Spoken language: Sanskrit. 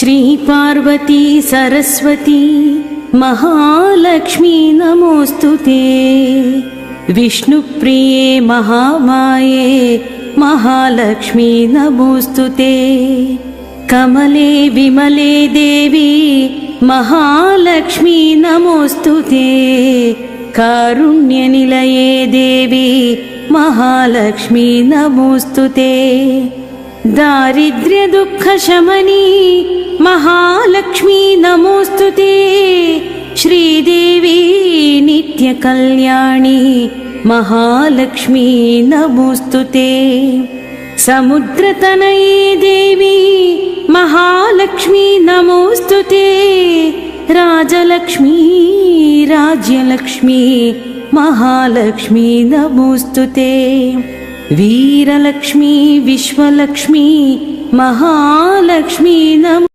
श्री पार्वती सरस्वती महालक्ष्मी नमोस्तुते। विष्णुप्रिये महामाये महालक्ष्मी नमोस्तुते। कमले विमले देवी महालक्ष्मी नमोस्तुते। कारुण्यनिलये देवी महालक्ष्मी नमोस्तुते। दारिद्र्य दुःख शमनी महालक्ष्मी नमोस्तुते। श्रीदेवी नित्यकल्याणी महालक्ष्मी नमोस्तुते। समुद्रतनये देवी महालक्ष्मी नमोस्तुते। राजलक्ष्मी राज्यलक्ष्मी महालक्ष्मी नमोस्तुते। वीरलक्ष्मी विश्वलक्ष्मी महालक्ष्मी नमो